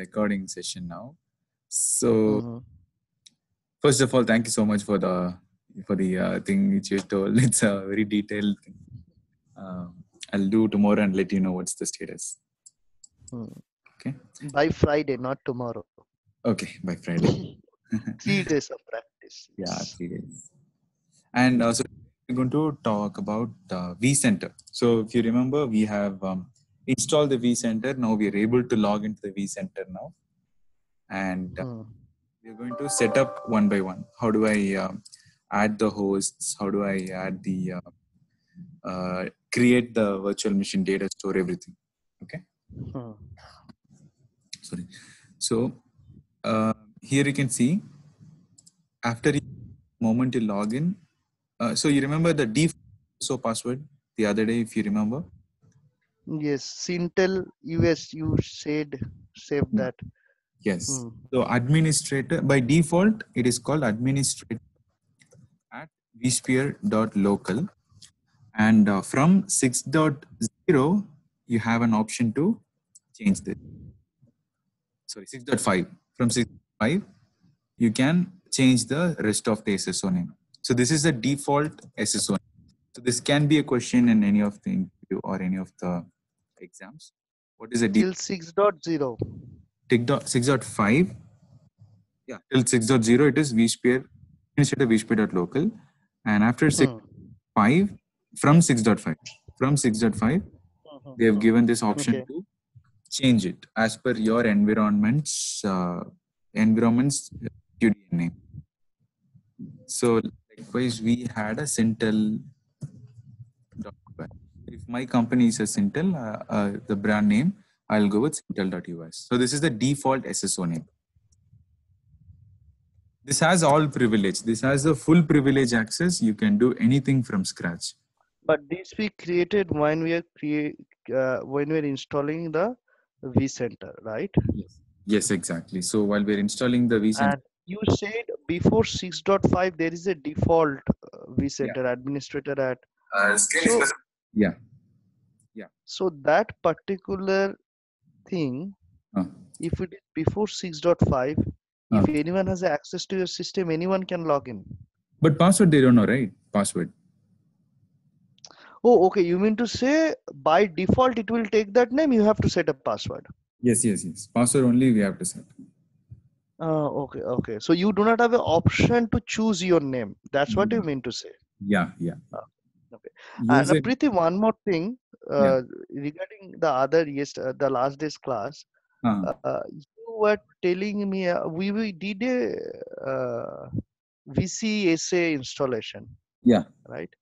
recording session now. So Mhm. first of all, thank you so much for the thing which you told. It's a very detailed thing. I'll do tomorrow and let you know what's the status. Mm. Okay. By Friday, not tomorrow. Okay, by Friday. 3 days of practice. Yeah, Yes. 3 days. And so we're going to talk about vCenter. So if you remember, we have installed the vCenter. Now we are able to log into the vCenter now, and Hmm. we're going to set up one by one. How do I add the hosts? How do I add the create the virtual machine data, store everything? Okay. Hmm. Sorry. So here you can see after a moment you log in. So you remember the default password the other day, if you remember. Yes. Sintel US, you said save Yeah. that. Yes. Hmm. So administrator by default it is called administrator at vsphere.local. And from 6.0, you have an option to change this. Sorry, 6.5. From 6.5, you can change the rest of the SSO name. So this is the default SSO name. So this can be a question in any of the interview or any of the exams. What is the Till 6.0. 6.5? Yeah, till 6.0, it is vSphere, instead of vSphere.local. And after Hmm. 6.5, from 6.5, from 6.5, they have given this option Okay. to change it as per your environment's UDN name. So likewise, we had a Sintel. If my company is a Sintel, the brand name, I'll go with Sintel.us. So this is the default SSO name. This has all privilege. This has the full privilege access. You can do anything from scratch. But this we created when we are when we are installing the vCenter, right? Yes. Yes, exactly. So while we're installing the vCenter, And you said before 6.5 there is a default yeah, vCenter administrator at. screen is So yeah, yeah. so that particular thing, Uh, if it is before 6.5, uh. if anyone has access to your system, anyone can log in. But password they don't know, right? Password. Oh, okay. You mean to say by default it will take that name, you have to set a password. Yes, yes, yes. Password only we have to set. Okay, okay. So you do not have an option to choose your name. That's what you mean to say. Yeah, yeah. Uh, Okay. And User. Preeti, one more thing Yeah. regarding the other the last day's class. Uh, You were telling me we did a VCSA installation, yeah. right?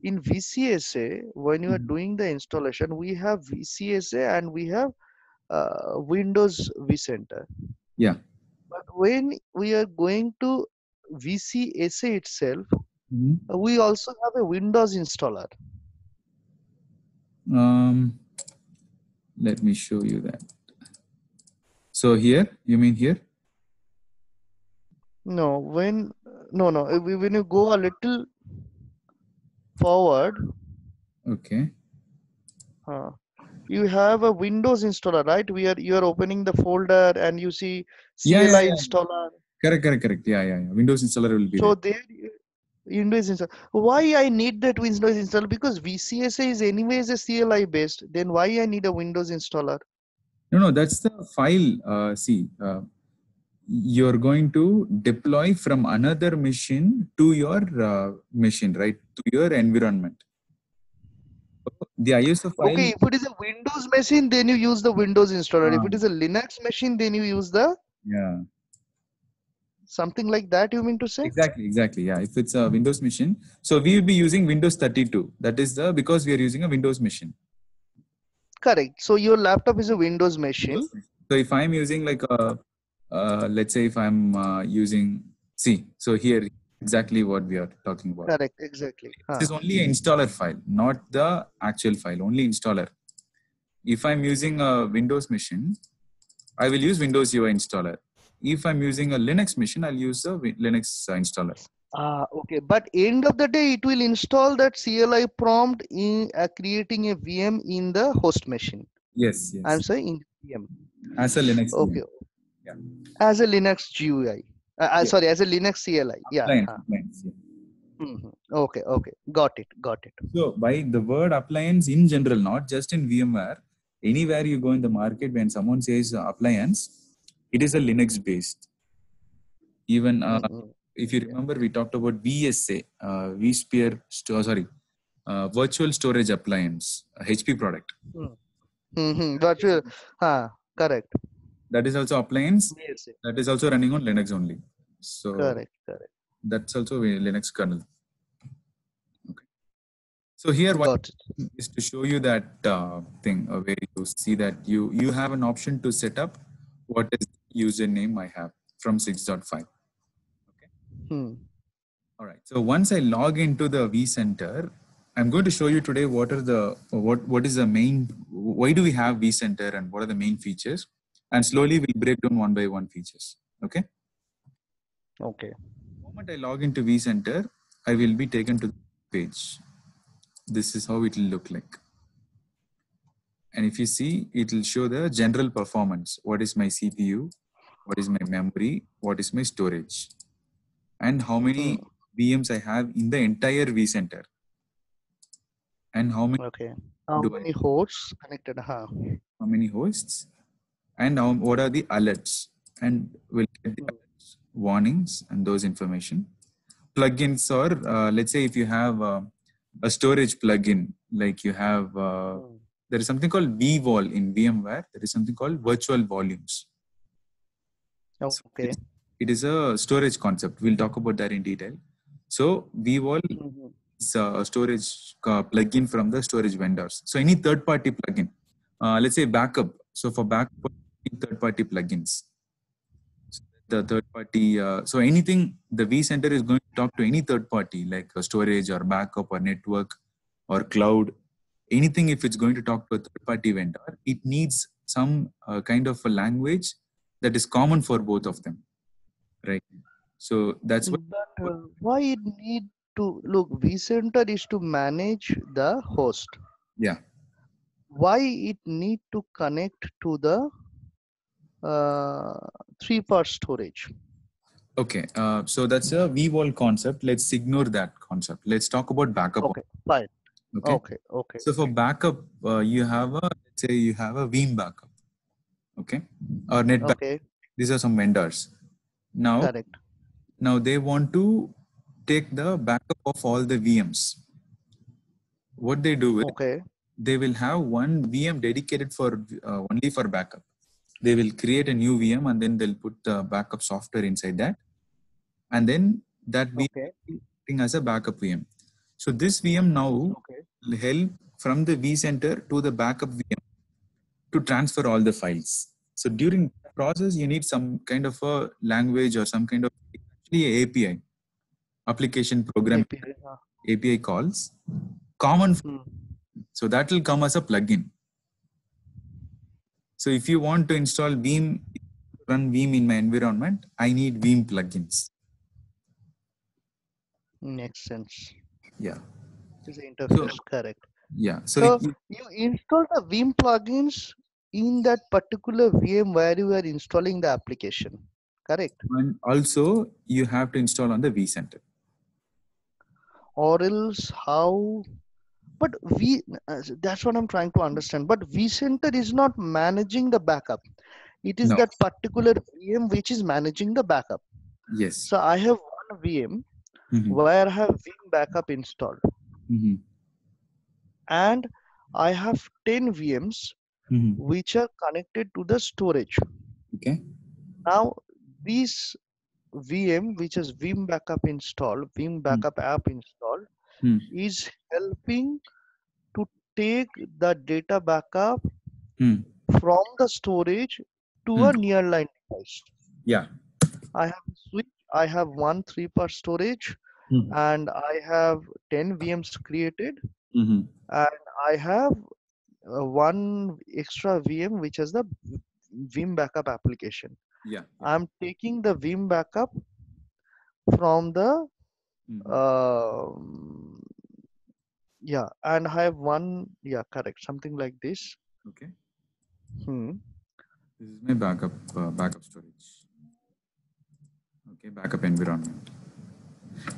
In VCSA, when you are doing the installation, we have VCSA and we have Windows vCenter. Yeah. But when we are going to VCSA itself, Mhm. we also have a Windows installer. Let me show you that. So here, you mean here? No, when you go a little forward, Okay. uh, you have a Windows installer, right? You are opening the folder and you see Yeah, yeah, CLI yeah. installer. Correct, correct, correct. Yeah, yeah, yeah. Windows installer will be So there. there, Windows installer. Why I need that Windows installer? Because VCSA is anyways a CLI based. Then why I need a Windows installer? No, no, that's the file. See, you're going to deploy from another machine to your machine, right? To your environment. The ISO Okay, file. if it is a Windows machine, then you use the Windows installer. If Uh, it is a Linux machine, then you use the yeah. something like that. You mean to say? Exactly, exactly. Yeah, if it's a Windows machine, so we will be using Windows 32. That is the because we are using a Windows machine. Correct. So your laptop is a Windows Windows machine. machine. So if I'm using like a, let's say if I'm using C, so here exactly what we are talking about. Correct. Exactly. This Huh. is only an installer file, not the actual file. Only installer. If I'm using a Windows machine, I will use Windows UI installer. If I'm using a Linux machine, I'll use the Linux installer. Okay. But end of the day, it will install that CLI prompt in creating a VM in the host machine. Yes, I'm yes. saying. VM. as a Linux Okay, VM. Yeah. as a Linux GUI. Yeah. Sorry, as a Linux CLI. Yeah. Appliance, yeah. Okay, okay, got it, got it. So by the word appliance in general, not just in VMware, anywhere you go in the market, when someone says appliance, it is a Linux based. Even if you remember, we talked about VSA, vSphere, virtual storage appliance, HP product. Virtual, correct. That is also appliance. Yes, That is also running on Linux only. So correct, correct. that's also a Linux kernel. Okay. So here, what Got it. is to show you that thing where you see that you have an option to set up what is username I have from 6.5. Okay. All right. So once I log into the vCenter, I'm going to show you today what is the main, why do we have vCenter and what are the main features, and slowly we'll break down one by one features. Okay. Okay. The moment I log into vCenter, I will be taken to the page. This is how it will look like. And if you see, it will show the general performance. What is my CPU? What is my memory? What is my storage? And how many VMs I have in the entire vCenter. And how many? Okay. How many hosts connected? How many hosts? And what are the alerts? And we'll get the alerts, warnings, and those information. Plugins, or let's say if you have a storage plugin, like you have, there is something called vVol in VMware. There is something called virtual volumes. Okay. So it is a storage concept. We'll talk about that in detail. So vVol is a storage plugin from the storage vendors. So any third-party plugin, let's say backup. So for backup, third-party plugins. The third-party, so anything, the vCenter is going to talk to any third-party like a storage or backup or network or cloud. Anything, if it's going to talk to a third-party vendor, it needs some kind of a language that is common for both of them, right? So that's what. But why it need to look? vCenter is to manage the host. Yeah. Why it need to connect to the 3-part storage? Okay. So that's a vVol concept. Let's ignore that concept. Let's talk about backup. Okay, fine. Okay. Okay, okay. So for backup, you have a, let's say you have a Veeam backup. Okay. Or NetBackup. Okay. These are some vendors. Now, correct. Now they want to take the backup of all the VMs. What they do is, they will have one VM dedicated for only for backup. They will create a new VM and then they'll put the backup software inside that. And then that VM is acting as a backup VM. So this VM now will help from the vCenter to the backup VM to transfer all the files. So during that process, you need some kind of a language or some kind of actually API, application program API calls, common. So that will come as a plugin. So if you want to install Veeam, run Veeam in my environment, I need Veeam plugins. Makes sense. Yeah. This is interface, correct. Yeah. So you install the Veeam plugins in that particular VM where you are installing the application, correct? And also you have to install on the vCenter. Or else how? But that's what I'm trying to understand. But vCenter is not managing the backup. It is that particular VM which is managing the backup. Yes. So I have one VM where I have Veeam backup installed. And I have 10 VMs which are connected to the storage. Okay. Now this VM which is Veeam backup installed, Veeam backup app installed, is helping to take the data backup from the storage to a nearline device. Yeah. I have a switch. I have one 3-part storage and I have 10 VMs created and I have one extra VM which is the Veeam backup application. Yeah. I'm taking the Veeam backup from the and I have one, correct, something like this. Okay. This is my backup storage. Okay, backup environment.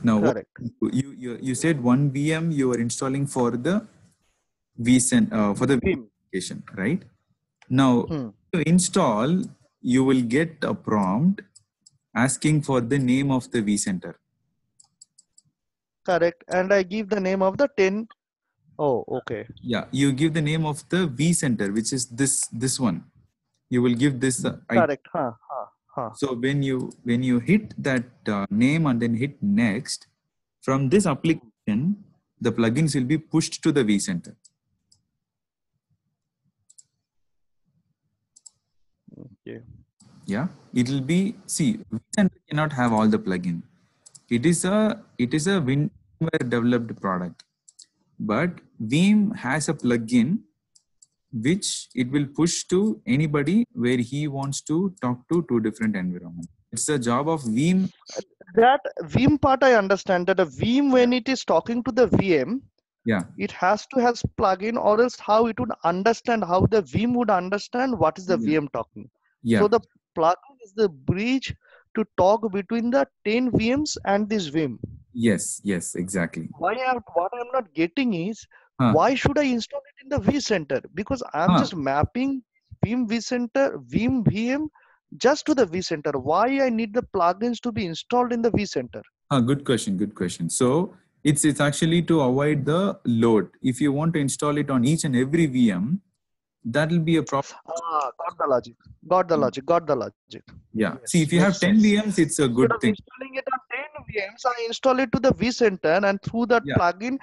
Now, Correct. you said one VM you are installing for the for the Vim application, right? Now, to install, you will get a prompt asking for the name of the vCenter. Correct. And I give the name of the 10. Oh, okay. Yeah, you give the name of the vCenter, which is this one. You will give this. Correct. So when you hit that name and then hit next, from this application, the plugins will be pushed to the vCenter. Okay. Yeah, it will be, see, vCenter cannot have all the plugin. It is a VMware developed product, but Veeam has a plugin which it will push to anybody where he wants to talk to two different environments. It's the job of Veeam. That Veeam part I understand, that a Veeam, when it is talking to the VM, yeah, it has to have plugin, or else how it would understand, how the Veeam would understand what is the VM talking. Yeah. So the plugin is the bridge to talk between the 10 VMs and this Veeam. Yes, exactly. What I'm not getting is, why should I install it in the vCenter? Because I'm just mapping Veeam vCenter, Veeam VM just to the vCenter. Why I need the plugins to be installed in the vCenter? Good question. So it's actually to avoid the load. If you want to install it on each and every VM, that will be a problem. Got the logic. Yeah. Yes. See, if you have 10 VMs, it's a good thing. Installing it on 10 VMs, I install it to the vCenter, and through that plugin,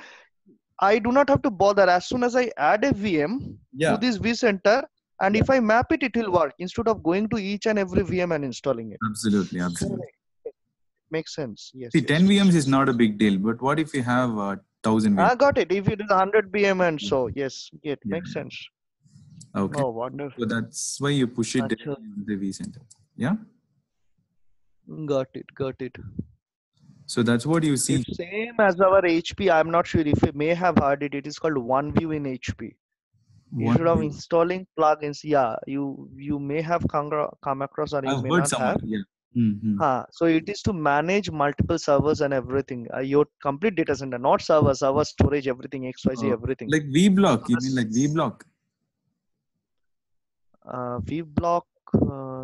I do not have to bother. As soon as I add a VM to this vCenter, and if I map it, it will work instead of going to each and every VM and installing it. Absolutely. Makes sense. Yes. See, 10 VMs is not a big deal, but what if you have 1,000 VMs? I got it. If it is 100 VM and so, yes, it makes sense. Okay. Oh, wonderful. So that's why you push it in the vCenter. Yeah. Got it. So that's what you see. It's same as our HP. I'm not sure if you may have heard it. It is called OneView in HP. Instead of installing plugins, you may have come across, or you may not have. Yeah. So it is to manage multiple servers and everything. Your complete data center, not server storage, everything, XYZ, everything. Like vBlock, you mean like vBlock? vBlock,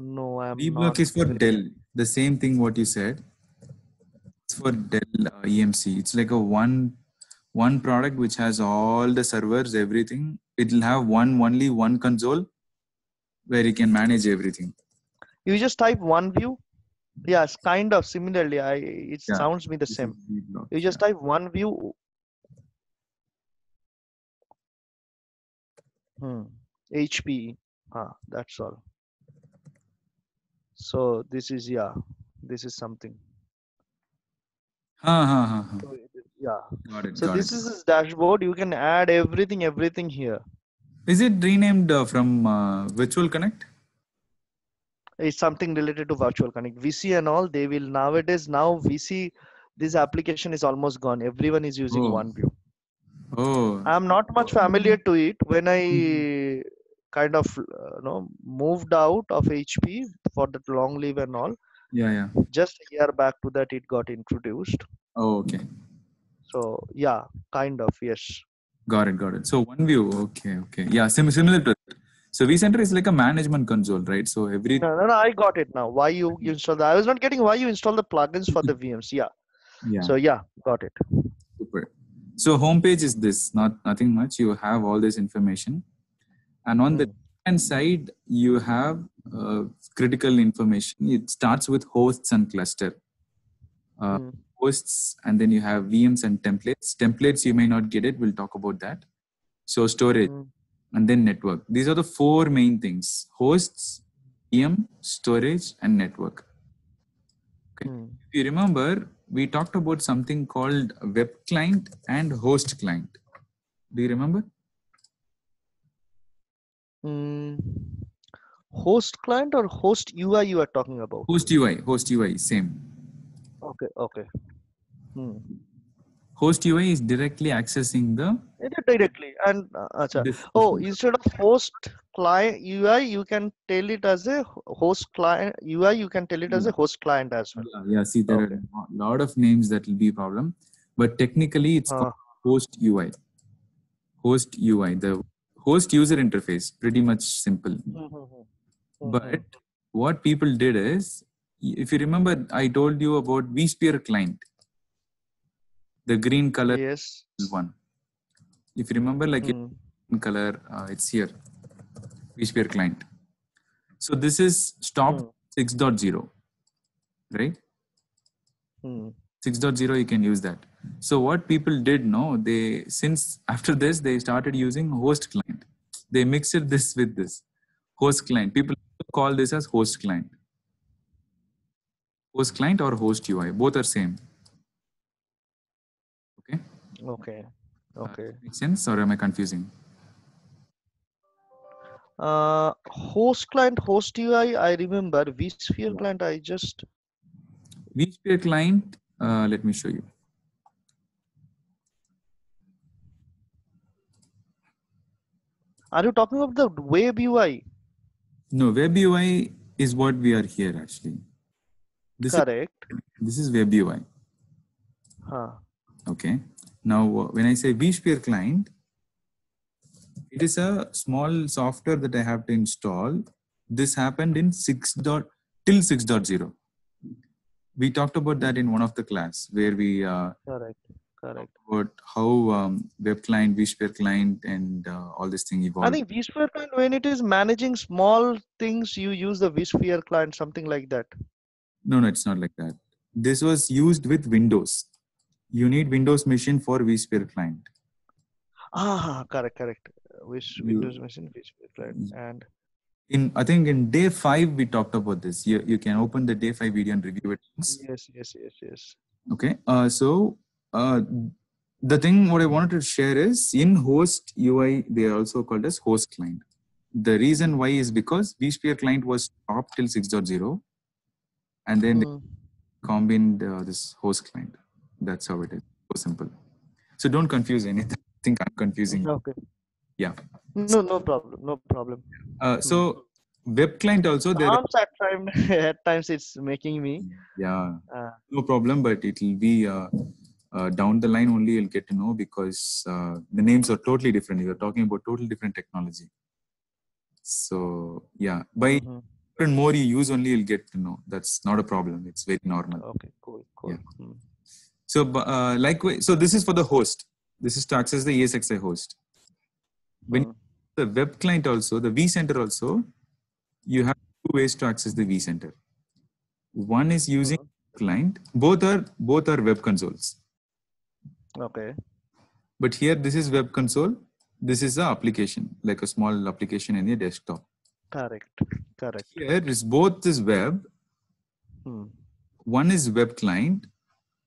no, I'm vBlock not. Is for Dell. The same thing what you said. It's for Dell EMC. It's like a one product which has all the servers, everything. It will have only one console where you can manage everything. You just type OneView. Yes, kind of similarly. It sounds me the same. You just type OneView. HP. That's all. So this is something. So Got it. This is his dashboard. You can add everything here. Is it renamed from Virtual Connect? It's something related to Virtual Connect. VC and all, they will nowadays, now VC, this application is almost gone. Everyone is using OneView. I'm not much familiar to it. When I kind of moved out of HP for that long leave and all. Yeah. Just a year back to that, it got introduced. Oh, okay. So yeah, kind of, yes. Got it. So OneView, okay. Yeah, similar to it. So vCenter is like a management console, right? So every no, I got it now. Why you install that? I was not getting why you install the plugins for the VMs. Yeah. So yeah, got it. Super. So homepage is this, nothing much. You have all this information, and on the left-hand side you have critical information. It starts with hosts and cluster. Hosts, and then you have VMs and templates. Templates you may not get it. We'll talk about that. So storage. And then network. These are the four main things: hosts, VM, storage, and network. Okay. If you remember, we talked about something called web client and host client. Do you remember? Host client or host UI you are talking about? Host UI, same. Okay. Host UI is directly accessing the Directly and this. instead of host client UI, you can tell it as a host client UI. You can tell it as Yeah. a host client as well. Yeah. See, there are Okay. a lot of names that will be a problem, but technically it's called host UI. Host UI, the host user interface, pretty much simple. But what people did is, if you remember, I told you about vSphere client, the green color Yes. one. If you remember, like in color, it's here, vSphere client. So this is stop 6.0, right? 6.0, you can use that. So what people did, since after this, they started using host client. They mixed this with this host client. People call this as host client. Host client or host UI, both are same. Okay. Makes sense, or am I confusing? Host client, host UI, I remember. vSphere client, I just... vSphere client, let me show you. Are you talking about the web UI? No, web UI is what we are here actually. Correct. This is web UI. Okay. Now, when I say vSphere client, it is a small software that I have to install. This happened in till 6.0. We talked about that in one of the class where we Correct. about how web client, vSphere client, and all this thing evolved. I think vSphere client, when it is managing small things, you use the vSphere client, something like that. No, it's not like that. This was used with Windows. You need Windows machine for vSphere client. Correct. Windows machine, vSphere client, and I think in day 5 we talked about this. You can open the day 5 video and review it. Yes. Okay. The thing what I wanted to share is in host UI they are also called as host client. The reason why is because vSphere client was stopped till 6.0 and then they combined this host client. That's how it is. So simple. So don't confuse anything. I think I'm confusing. Okay. Yeah. No problem. So web client also there. At times it's making me. Yeah. No problem, but it will be down the line only you'll get to know because the names are totally different. You're talking about totally different technology. So yeah, by more you use only you'll get to know. That's not a problem. It's very normal. Okay, cool. Yeah. So likewise, so this is for the host. This is to access the ESXi host. When the web client also, the vCenter also, you have two ways to access the vCenter. One is using client. Both are web consoles. Okay. But here this is web console. This is the application, like a small application in your desktop. Correct. Here is both is web. One is web client.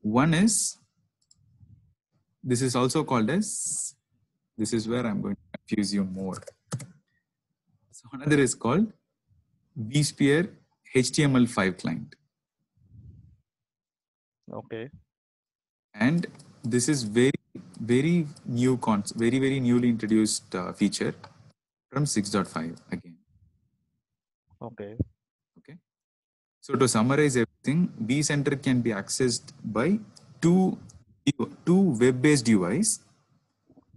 One is, this is also called as, this is where I'm going to confuse you more. So another is called vSphere HTML5 client. Okay. And this is very new very newly introduced feature from 6.5 again. Okay. So to summarize everything, vCenter can be accessed by two web-based UIs.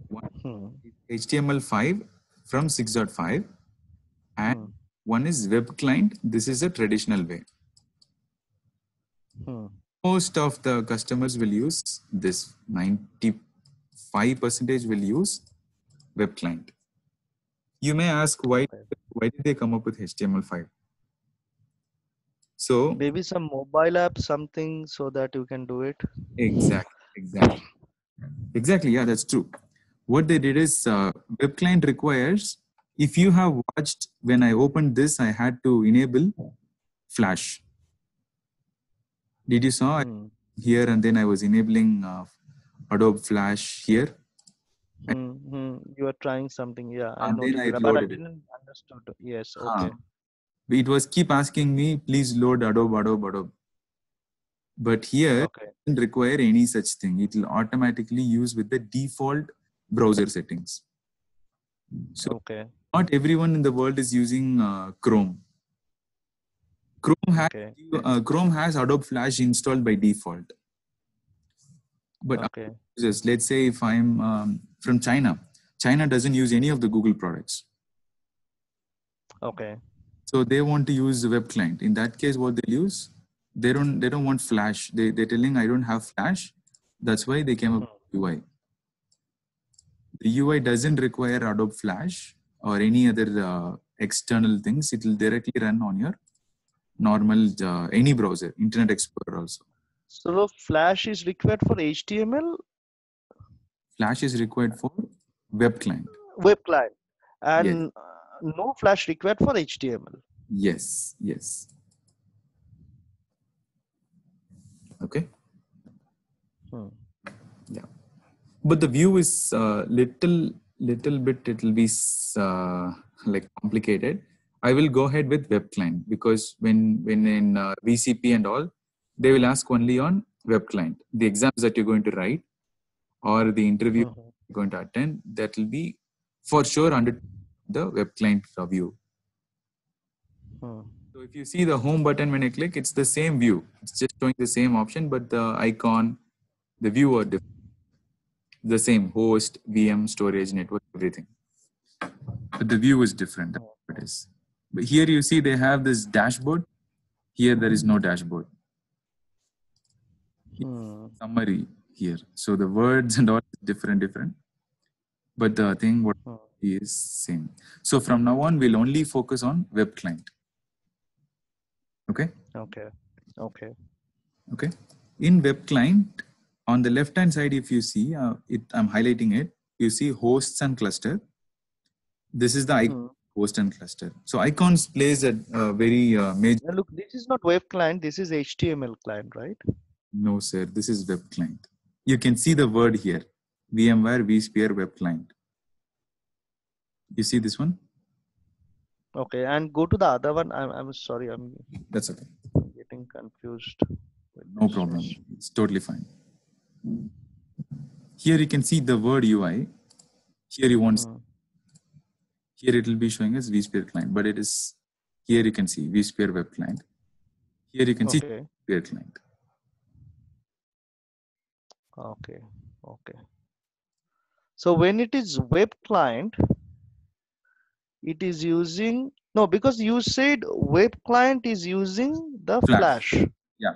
One is HTML5 from 6.5 and one is web client. This is a traditional way. Most of the customers will use this. 95% will use web client. You may ask why did they come up with HTML5? So maybe some mobile app, something so that you can do it. Exactly. Yeah, that's true. What they did is web client requires, if you have watched when I opened this, I had to enable Flash. Did you saw here and then I was enabling Adobe Flash here? You are trying something, yeah. I noticed, but I didn't understood. Yes, okay. It was keep asking me, please load Adobe. But here, Okay. it doesn't require any such thing. It will automatically use with the default browser settings. So Okay. not everyone in the world is using Chrome. Okay. Chrome has Adobe Flash installed by default. But Okay. users, let's say if I'm from China, China doesn't use any of the Google products. Okay. So they want to use the web client. In that case, what they use, they don't want Flash. They're telling I don't have Flash. That's why they came up with UI. The UI doesn't require Adobe Flash or any other external things. It will directly run on your normal any browser, Internet Explorer also. So Flash is required for HTML? Flash is required for web client. Web client. And Yes. No Flash required for HTML. Yes. Yes. Okay. Yeah. But the view is little bit. It will be like complicated. I will go ahead with web client because when in VCP and all, they will ask only on web client. The exams that you're going to write or the interview you're going to attend, that will be for sure under the web client view. So if you see the home button when I click, it's the same view. It's just showing the same option, but the icon, the view are different. The same host, VM, storage, network, everything. But the view is different. That's what it is. But here you see they have this dashboard. Here there is no dashboard. Summary here. So the words and all different. But the thing what is same. So from now on, we'll only focus on web client. Okay? Okay. In web client, on the left-hand side, if you see, I'm highlighting it. You see hosts and cluster. This is the icon, host and cluster. So icons plays a very major. Now look, this is not web client. This is HTML client, right? No, sir. This is web client. You can see the word here. VMware vSphere web client. You see this one? Okay, and go to the other one. I'm sorry. That's okay. Getting confused. No problem. It's totally fine. Here you can see the word UI. Here you want. Here it will be showing as vSphere client, but it is here you can see vSphere web client. Here you can see vSphere client. Okay. So when it is web client, it is using because you said web client is using the Flash. Yeah.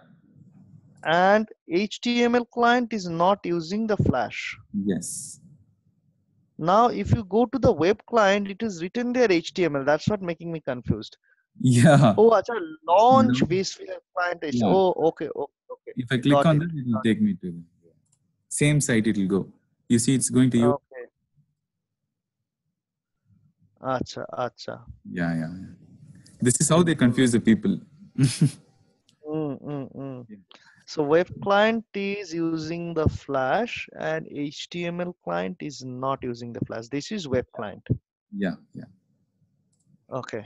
And HTML client is not using the Flash. Yes. Now, if you go to the web client, it is written there HTML. That's what making me confused. Yeah. Oh, acha, launch vSphere client. Yeah. Oh, okay. If I click on that, it will take me to the same site. It will go. You see, it's going to you. Okay. Acha. Yeah. This is how they confuse the people. So web client is using the Flash and HTML client is not using the Flash. This is web client. Yeah. Okay.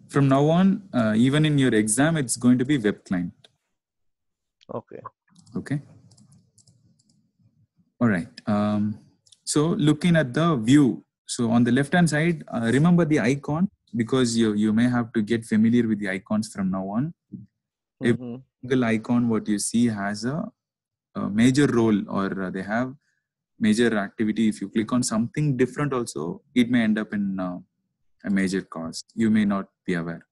From now on, even in your exam, it's going to be web client. Okay. All right. So looking at the view. So on the left-hand side, remember the icon because you may have to get familiar with the icons from now on. Every single icon what you see has a major role or they have major activity. If you click on something different also, it may end up in a major cost. You may not be aware.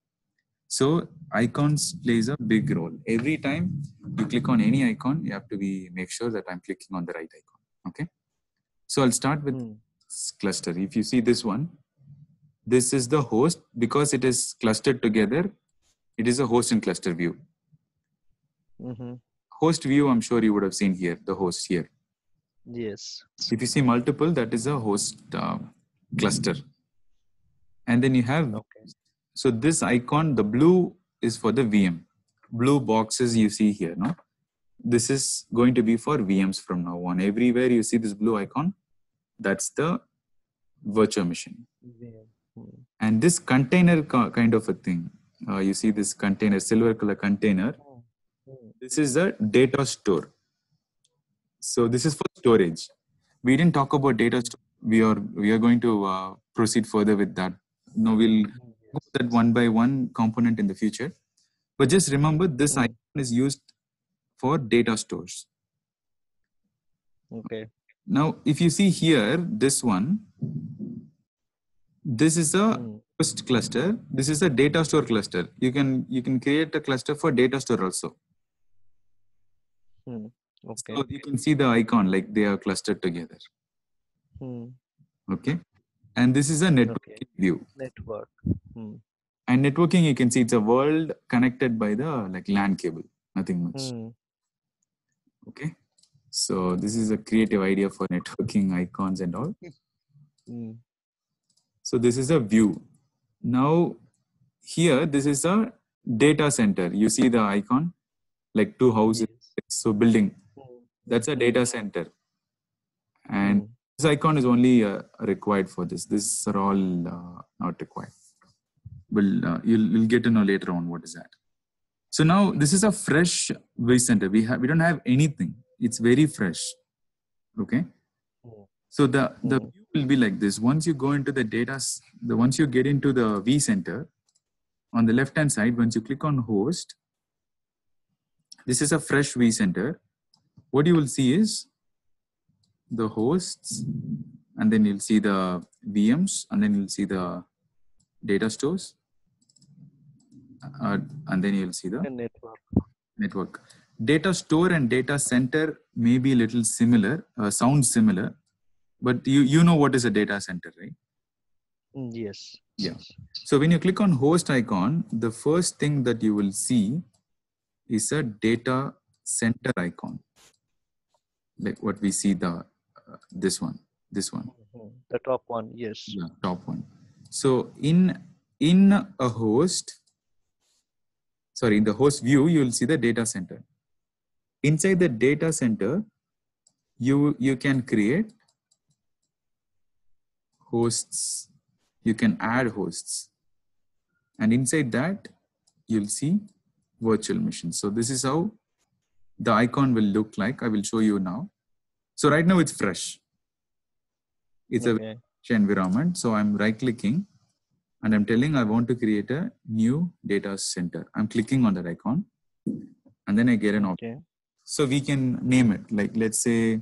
So icons plays a big role. Every time you click on any icon, you have to make sure that I'm clicking on the right icon. Okay. So I'll start with cluster. If you see this one, this is the host because it is clustered together. It is a host and cluster view. Host view, I'm sure you would have seen here, the host here. Yes. If you see multiple, that is a host cluster. And then you have, so this icon, the blue is for the VM. Blue boxes you see here, no? This is going to be for VMs from now on. Everywhere you see this blue icon, that's the virtual machine. And this container kind of a thing, you see this container, silver color container. This is a data store. So this is for storage. We didn't talk about data store. We are going to proceed further with that. Now we'll go that one by one component in the future. But just remember, this icon is used for data stores. Okay. Now, if you see here, this one, this is a host cluster. This is a data store cluster. You can create a cluster for data store also. Okay. So you can see the icon like they are clustered together. Okay. And this is a networking view. Network. And networking, you can see it's a world connected by the like LAN cable. Nothing much. Okay. So this is a creative idea for networking icons and all. So this is a view. Now here, this is a data center. You see the icon, like two houses. So building, that's a data center. And this icon is only required for this. These are all not required. Well, you'll get to know later on what is that. So now this is a fresh vCenter. We don't have anything. It's very fresh. Okay. So the view will be like this. Once you go into the data, once you get into the vCenter, on the left hand side, once you click on host, this is a fresh vCenter. What you will see is the hosts, and then you'll see the VMs, and then you'll see the data stores, and then you'll see the network. Data store and data center may be a little similar, sound similar, but you know what is a data center, right? Yes. Yeah. So when you click on host icon, the first thing that you will see is a data center icon, like what we see this one. The top one, yes. Yeah, top one. So in a host, sorry, in the host view, you will see the data center. Inside the data center, you can create hosts. You can add hosts, and inside that, you'll see virtual machines. So this is how the icon will look like. I will show you now. So right now it's fresh. It's a fresh environment. So I'm right clicking and I'm telling I want to create a new data center. I'm clicking on that icon and then I get an option. So we can name it, like let's say,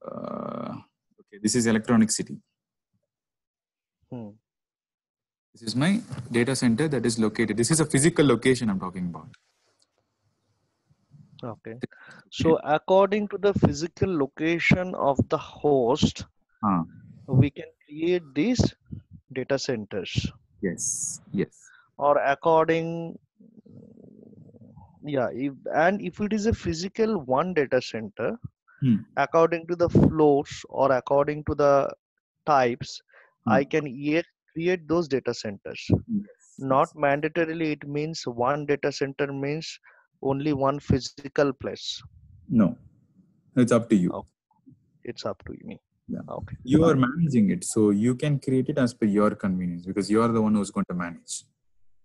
okay, this is Electronic City. This is my data center that is located. This is a physical location I'm talking about. Okay. So according to the physical location of the host, we can create these data centers. Yes. Or according, if it is a physical one data center, according to the floors or according to the types, I can create those data centers. Not mandatorily it means one data center means only one physical place. No, it's up to you. Okay. It's up to me. Yeah. Okay. You are managing it, so you can create it as per your convenience because you are the one who's going to manage.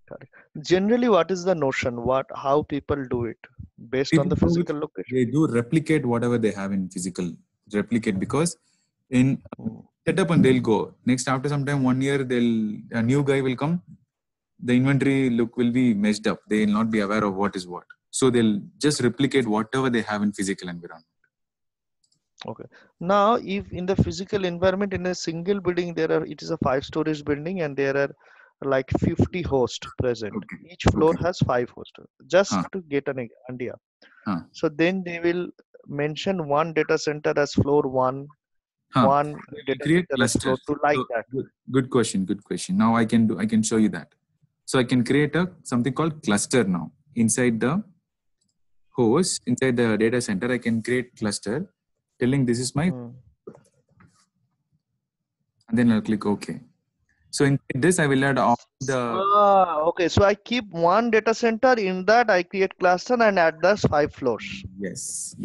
Correct. Generally, what is the notion? How people do it based on the physical location? They do replicate whatever they have in physical. Replicate because in setup and they'll go. Next, after some time, 1 year, a new guy will come. The inventory look will be messed up. They will not be aware of what is what. So they'll just replicate whatever they have in physical environment. Okay. Now, if in the physical environment in a single building, it is a 5-story building and there are like 50 hosts present. Okay. Each floor has 5 hosts. Just to get an idea. So then they will mention one data center as floor 1. One data center as floor 2, like that. Good question. Now I can show you that. So I can create something called cluster now. Inside the host, inside the data center, I can create cluster telling this is my and then I'll click OK. So in this I will add all the okay. So I keep one data center, in that I create cluster and add those 5 floors. Yes.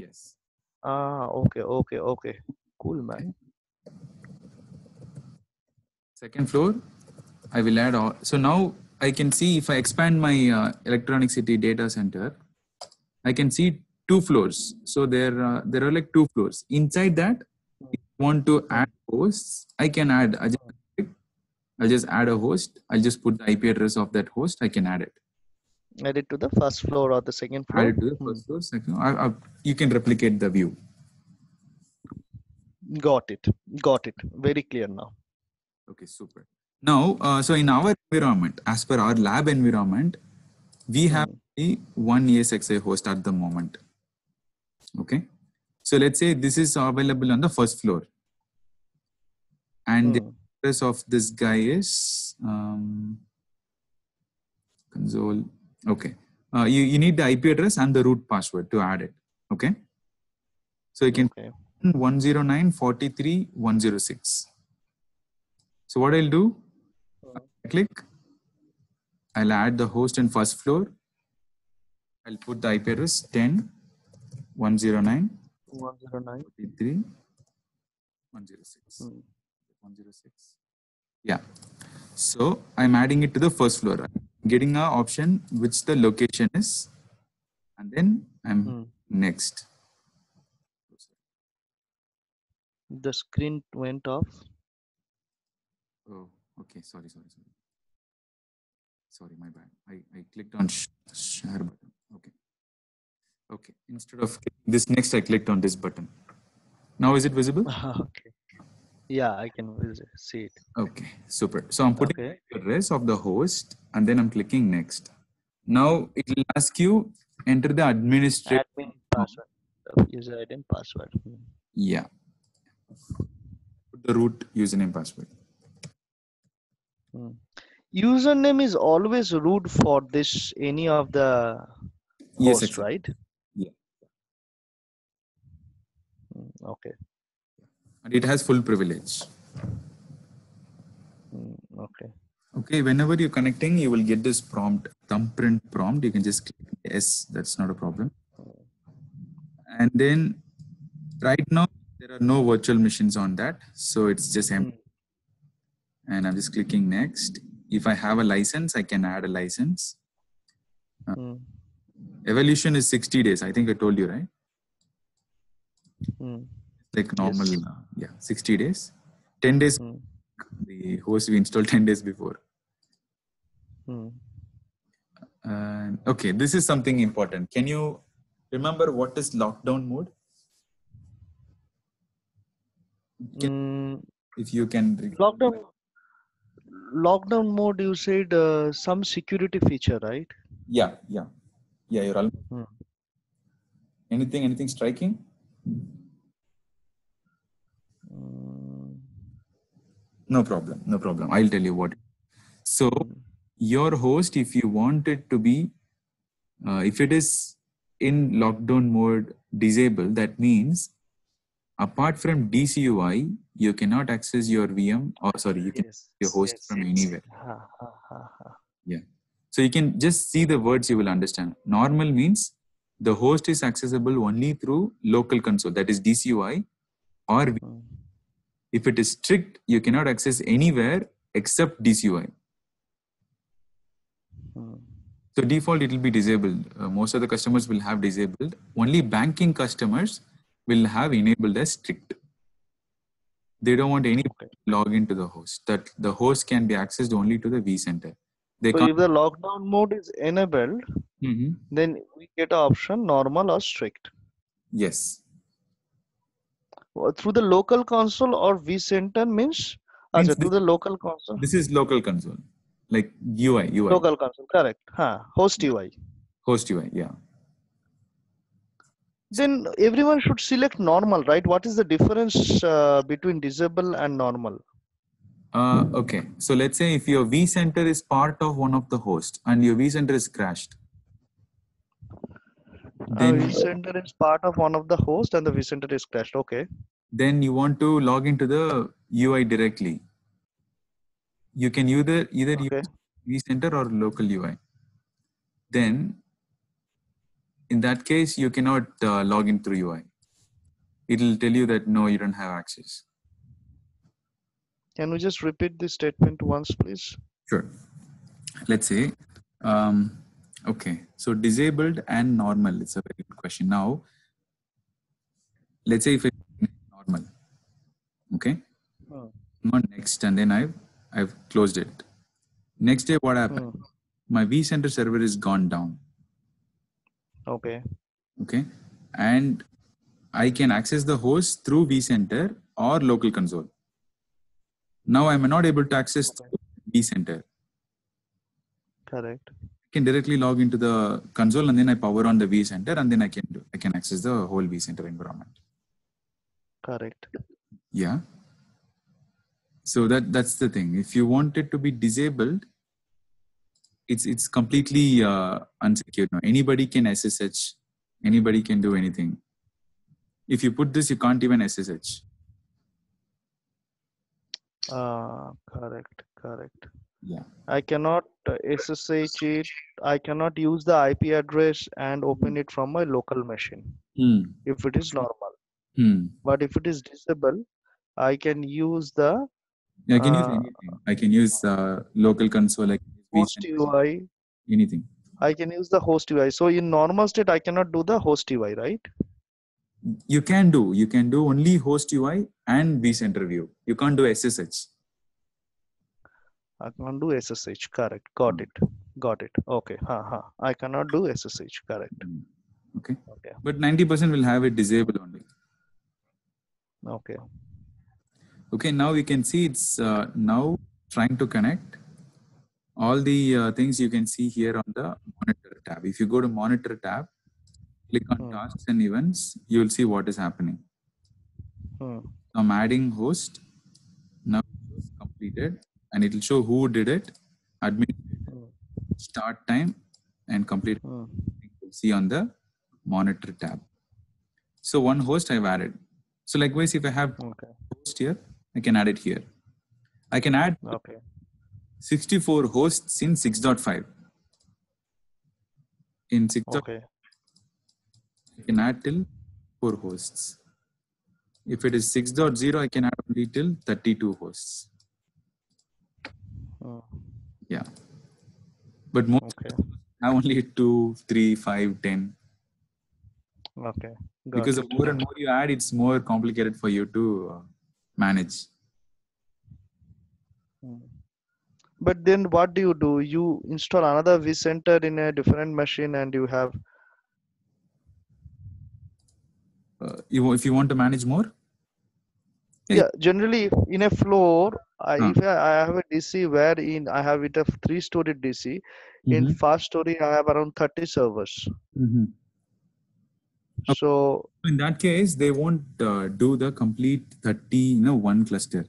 Okay. Cool, man. Second floor, I will add all. So now I can see if I expand my Electronic City data center, I can see 2 floors. So there are like 2 floors. Inside that, if you want to add hosts, I can add. I'll just add a host. I'll just put the IP address of that host. I can add it. Add it to the first floor or the second Add floor? it to the first floor, second. You can replicate the view. Got it. Very clear now. Okay, super. Now, so in our environment, as per our lab environment, we have only one ESXi host at the moment. Okay. So let's say this is available on the first floor. And the address of this guy is console. Okay. You need the IP address and the root password to add it. Okay. So you can 109.43.106. So what I'll do, I'll add the host in first floor. I'll put the IP address 10.109.43.106. Yeah. So I'm adding it to the first floor. I'm getting an option which the location is, and then I'm next. The screen went off. Oh, okay. Sorry. Sorry, my bad. I clicked on share button. Okay. Instead of this next, I clicked on this button. Now is it visible? Okay. Yeah, I can see it. Okay, super. So I'm putting the address of the host and then I'm clicking next. Now it will ask you enter the administrator admin password. User ID and password. Yeah. Put the root username password. Username is always root for this any of the host, yes, right? Yeah. Okay. And it has full privilege. Okay, whenever you're connecting, you will get this prompt, thumbprint prompt. You can just click yes, that's not a problem. And then right now, there are no virtual machines on that. So it's just empty. And I'm just clicking next. If I have a license, I can add a license. Evolution is 60 days. I think I told you, right? Like normal, yes. 60 days. 10 days, the host we installed 10 days before. Okay, this is something important. Can you remember what is lockdown mode? If you can lockdown mode, you said some security feature, right? Yeah, you're almost anything striking? No problem. I'll tell you what. So your host, if you want it to be if it is in lockdown mode disabled, that means apart from DCUI, you cannot access your VM or you can your host from anywhere. Yeah. So you can just see the words, you will understand. Normal means the host is accessible only through local console, that is DCUI, or if it is strict, you cannot access anywhere except DCUI. So default, it will be disabled. Most of the customers will have disabled. Only banking customers will have enabled as strict. They don't want any log into the host. That the host can be accessed only to the vCenter. So if the lockdown mode is enabled, then we get an option normal or strict. Yes. Through the local console or vCenter means through the local console. This is local console, like UI. Local console, correct. Host UI. Host UI, yeah. Then everyone should select normal, right? What is the difference between disable and normal? Okay, so let's say if your vCenter is part of one of the hosts and your vCenter is crashed. Then vCenter is part of one of the hosts and the vCenter is crashed. Okay. Then you want to log into the UI directly. You can either use vCenter or local UI. Then in that case, you cannot log in through UI. It will tell you that no, you don't have access. Can we just repeat this statement once, please? Sure. Let's say Okay. So disabled and normal. It's a very good question. Now, let's say if it's normal. Okay. On next, and then I've closed it. Next day, what happened? My vCenter server is gone down. Okay. Okay. And I can access the host through vCenter or local console. Now I'm not able to access vCenter. Correct. I can directly log into the console and then I power on the vCenter and then I can access the whole vCenter environment. Correct. Yeah. So that's the thing. If you want it to be disabled, it's completely unsecure. No, anybody can SSH. Anybody can do anything. If you put this, you can't even SSH. Correct. Yeah. I cannot SSH it. I cannot use the IP address and open it from my local machine if it is normal. But if it is disabled, I can use the I can use anything. I can use local console, host UI. Anything. I can use the host UI. So in normal state, I cannot do the host UI, right? You can do only host UI and vCenter view. You can't do SSH. I can't do SSH. Correct. Got it. Okay. I cannot do SSH. Correct. Okay. But 90% will have it disabled only. Okay. Okay. Now we can see it's now trying to connect. All the things you can see here on the monitor tab. If you go to monitor tab, click on tasks and events, you will see what is happening. So I'm adding host. Now it's completed and it will show who did it, admin, start time and complete. You'll see on the monitor tab. So one host I've added. So likewise, if I have host here, I can add it here. I can add 64 hosts in 6.5. In 6.5, I can add till 4 hosts. If it is 6.0, I can add only till 32 hosts. Yeah. But most have only 2, 3, 5, 10. Okay. Because the more and more you add, it's more complicated for you to manage. But then what do? You install another vCenter in a different machine and you have... if you want to manage more? Yeah, generally in a floor, if I have a DC wherein I have it a 3-story DC, in first story I have around 30 servers. So in that case, they won't do the complete 30, one cluster.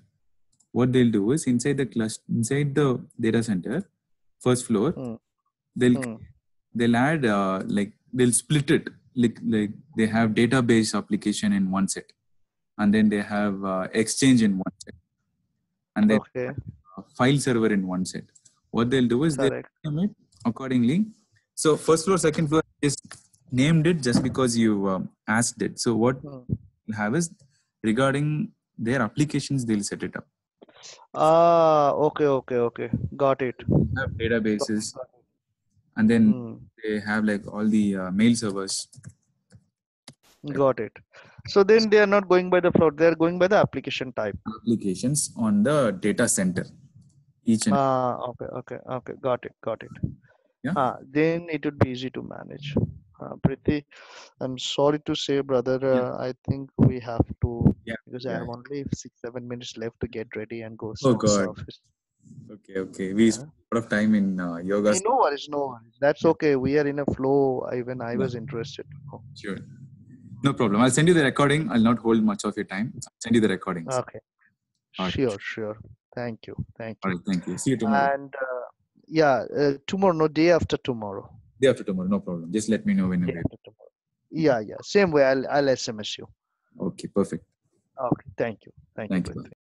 What they'll do is inside the data center, first floor, they'll add they'll split it. Like they have database application in one set, and then they have Exchange in one set, and then file server in one set. What they'll do is they'll name it accordingly. So first floor, second floor is named it just because you asked it. So what we'll have is regarding their applications, they'll set it up. Okay. Got it. They have databases, and then they have like all the mail servers. Got it. So then they are not going by the floor; they are going by the application type. Applications on the data center. Each and okay. Got it. Yeah. Then it would be easy to manage. Priti, I'm sorry to say, brother. I think we have to, because I have only 6-7 minutes left to get ready and go to the office. Okay. We spent a lot of time in yoga. No worries. That's okay. We are in a flow. Even I was interested. Sure. No problem. I'll send you the recording. I'll not hold much of your time. I'll send you the recordings. Okay. Sure. Thank you. All right. Thank you. See you tomorrow. And tomorrow, no, day after tomorrow. Day after tomorrow, no problem. Just let me know when you're ready. Yeah. Same way, I'll SMS you. Okay, perfect. Okay, thank you. Thank you.